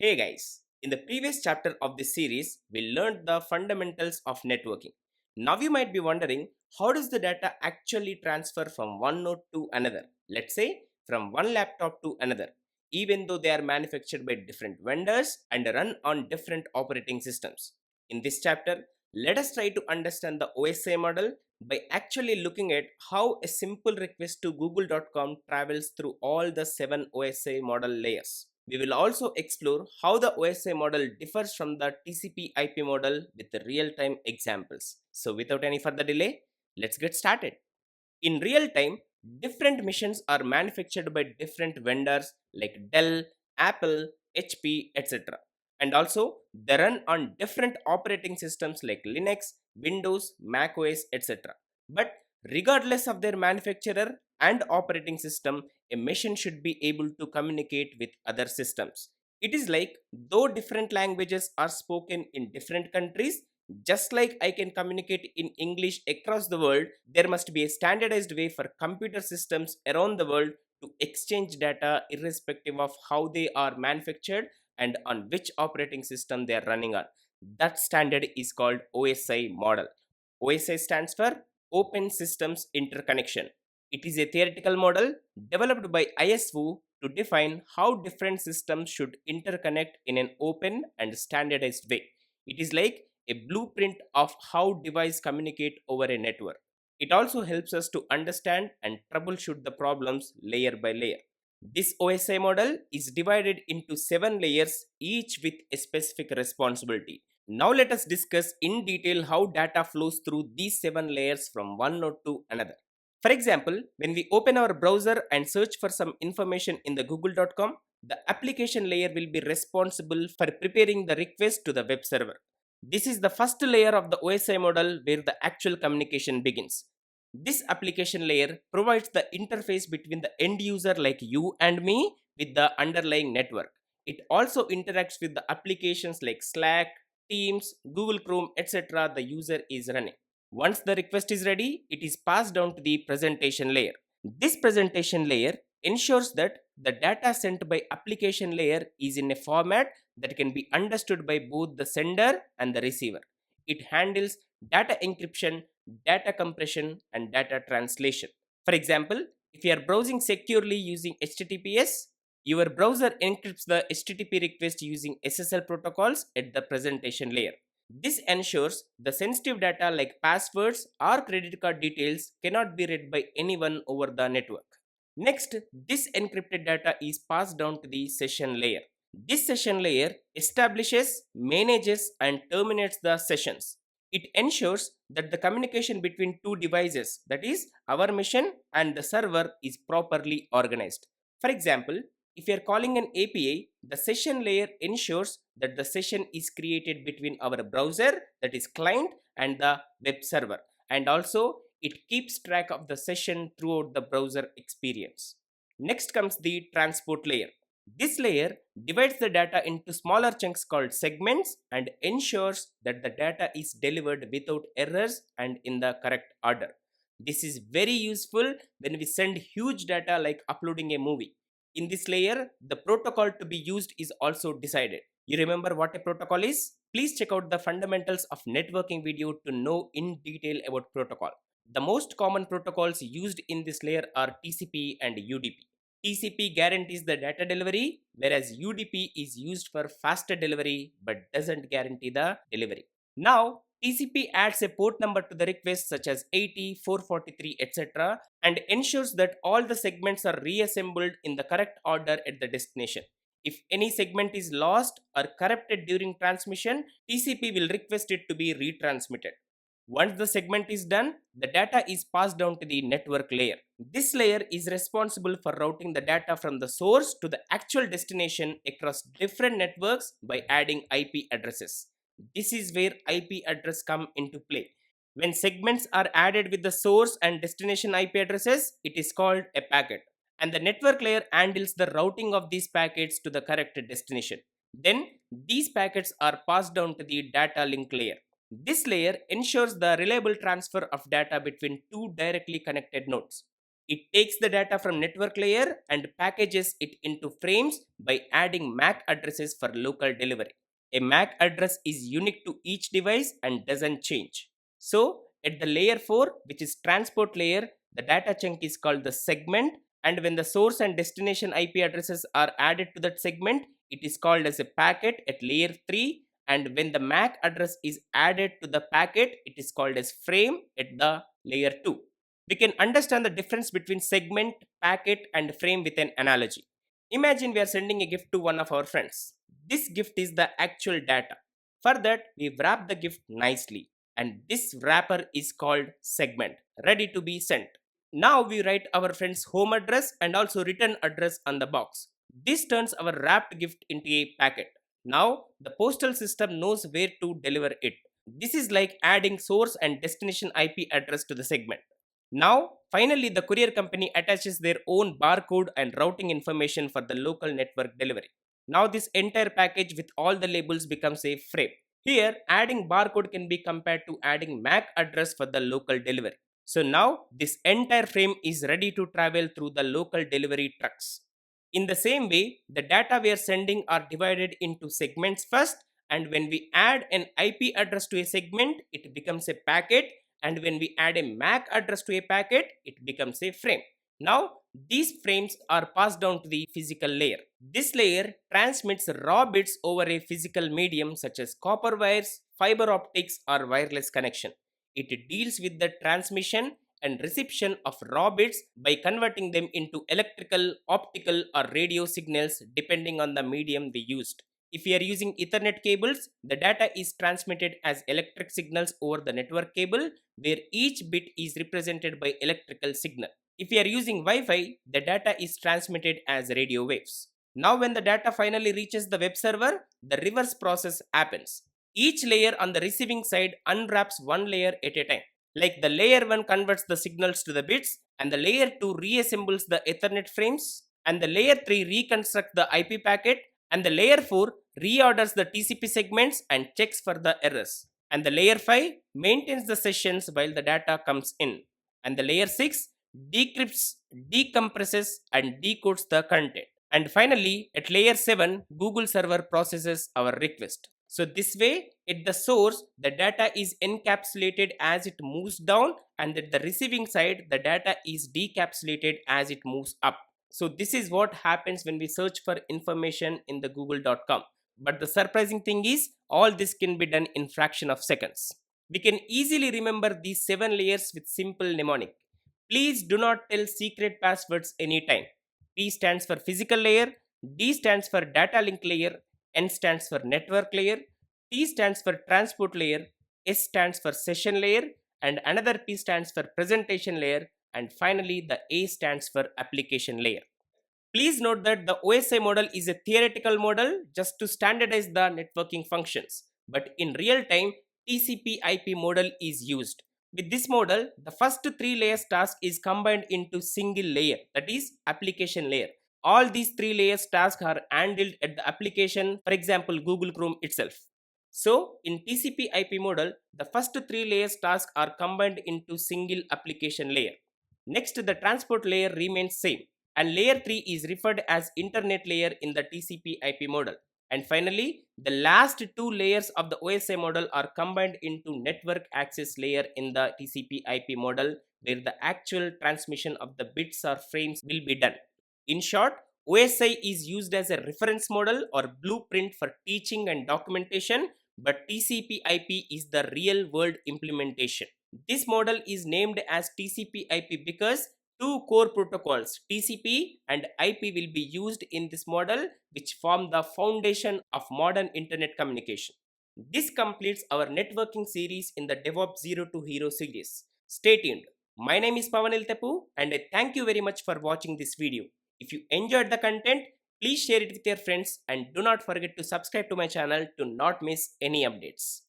Hey guys, in the previous chapter of this series, we learned the fundamentals of networking. Now you might be wondering, how does the data actually transfer from one node to another? Let's say from one laptop to another, even though they are manufactured by different vendors and run on different operating systems. In this chapter, let us try to understand the OSI model by actually looking at how a simple request to google.com travels through all the 7 OSI model layers. We will also explore how the OSI model differs from the TCP IP model with real-time examples. So without any further delay, let's get started. In real time, different machines are manufactured by different vendors like Dell, Apple, HP, etc. And also, they run on different operating systems like Linux, Windows, macOS, etc. But regardless of their manufacturer and operating system, a machine should be able to communicate with other systems. It is like though different languages are spoken in different countries, just like I can communicate in English across the world, there must be a standardized way for computer systems around the world to exchange data irrespective of how they are manufactured and on which operating system they are running on. That standard is called OSI model. OSI stands for Open Systems Interconnection. It is a theoretical model developed by ISO to define how different systems should interconnect in an open and standardized way. It is like a blueprint of how devices communicate over a network. It also helps us to understand and troubleshoot the problems layer by layer. This OSI model is divided into 7 layers, each with a specific responsibility. Now let us discuss in detail how data flows through these 7 layers from one node to another. For example, when we open our browser and search for some information in the google.com, the application layer will be responsible for preparing the request to the web server. This is the first layer of the OSI model where the actual communication begins. This application layer provides the interface between the end user like you and me with the underlying network. It also interacts with the applications like Slack, Teams, Google Chrome, etc. the user is running. Once the request is ready, it is passed down to the presentation layer. This presentation layer ensures that the data sent by application layer is in a format that can be understood by both the sender and the receiver. It handles data encryption, data compression, and data translation. For example, if you are browsing securely using HTTPS, your browser encrypts the HTTP request using SSL protocols at the presentation layer. This ensures the sensitive data like passwords or credit card details cannot be read by anyone over the network. Next, this encrypted data is passed down to the session layer. This session layer establishes, manages, and terminates the sessions. It ensures that the communication between two devices, that is, our machine and the server, is properly organized. For example, if you are calling an API, the session layer ensures that the session is created between our browser, that is client, and the web server. And also, it keeps track of the session throughout the browser experience. Next comes the transport layer. This layer divides the data into smaller chunks called segments and ensures that the data is delivered without errors and in the correct order. This is very useful when we send huge data like uploading a movie. In this layer, the protocol to be used is also decided. You remember what a protocol is? Please check out the fundamentals of networking video to know in detail about protocol. The most common protocols used in this layer are TCP and UDP. TCP guarantees the data delivery, whereas UDP is used for faster delivery but doesn't guarantee the delivery. Now, TCP adds a port number to the request such as 80, 443, etc. and ensures that all the segments are reassembled in the correct order at the destination. If any segment is lost or corrupted during transmission, TCP will request it to be retransmitted. Once the segment is done, the data is passed down to the network layer. This layer is responsible for routing the data from the source to the actual destination across different networks by adding IP addresses. This is where IP address come into play. When segments are added with the source and destination IP addresses, it is called a packet. And the network layer handles the routing of these packets to the correct destination. Then these packets are passed down to the data link layer. This layer ensures the reliable transfer of data between two directly connected nodes. It takes the data from network layer and packages it into frames by adding MAC addresses for local delivery. A MAC address is unique to each device and doesn't change. So, at the layer 4, which is transport layer, the data chunk is called the segment, and when the source and destination IP addresses are added to that segment, it is called as a packet at layer 3, and when the MAC address is added to the packet, it is called as frame at the layer 2. We can understand the difference between segment, packet, and frame with an analogy. Imagine we are sending a gift to one of our friends. This gift is the actual data. For that, we wrap the gift nicely, and this wrapper is called segment, ready to be sent. Now we write our friend's home address and also return address on the box. This turns our wrapped gift into a packet. Now the postal system knows where to deliver it. This is like adding source and destination IP address to the segment. Now, finally, the courier company attaches their own barcode and routing information for the local network delivery. Now, this entire package with all the labels becomes a frame. Here, adding barcode can be compared to adding MAC address for the local delivery. So now, this entire frame is ready to travel through the local delivery trucks. In the same way, the data we are sending are divided into segments first, and when we add an IP address to a segment, it becomes a packet, and when we add a MAC address to a packet, it becomes a frame. Now, these frames are passed down to the physical layer. This layer transmits raw bits over a physical medium such as copper wires, fiber optics, or wireless connection. It deals with the transmission and reception of raw bits by converting them into electrical, optical, or radio signals depending on the medium they used. If we are using Ethernet cables, the data is transmitted as electric signals over the network cable, where each bit is represented by electrical signal. If we are using Wi-Fi, the data is transmitted as radio waves. Now when the data finally reaches the web server, the reverse process happens. Each layer on the receiving side unwraps one layer at a time. Like the layer 1 converts the signals to the bits, and the layer 2 reassembles the Ethernet frames, and the layer 3 reconstructs the IP packet, and the layer 4 reorders the TCP segments and checks for the errors. And the layer 5 maintains the sessions while the data comes in. And the layer 6 decrypts, decompresses, and decodes the content. And finally, at layer 7, Google server processes our request. So this way, at the source, the data is encapsulated as it moves down, and at the receiving side, the data is decapsulated as it moves up. So this is what happens when we search for information in the google.com. But the surprising thing is, all this can be done in fraction of seconds. We can easily remember these 7 layers with simple mnemonic. Please do not tell secret passwords anytime. P stands for physical layer, D stands for data link layer, N stands for network layer, T stands for transport layer, S stands for session layer, and another P stands for presentation layer, and finally the A stands for application layer. Please note that the OSI model is a theoretical model just to standardize the networking functions, but in real time TCP IP model is used. With this model, the first 3 layers task is combined into single layer, that is application layer. All these 3 layers tasks are handled at the application, for example Google Chrome itself. So in TCP IP model, the first 3 layers tasks are combined into single application layer. Next, the transport layer remains same, and layer 3 is referred as internet layer in the TCP IP model. And finally, the last 2 layers of the OSI model are combined into network access layer in the TCP IP model, where the actual transmission of the bits or frames will be done. In short, OSI is used as a reference model or blueprint for teaching and documentation, but TCP IP is the real world implementation. This model is named as TCP IP because 2 core protocols, TCP and IP, will be used in this model, which form the foundation of modern internet communication. This completes our networking series in the DevOps 0 to Hero series. Stay tuned. My name is Pavan Elthepu, and I thank you very much for watching this video. If you enjoyed the content, please share it with your friends, and do not forget to subscribe to my channel to not miss any updates.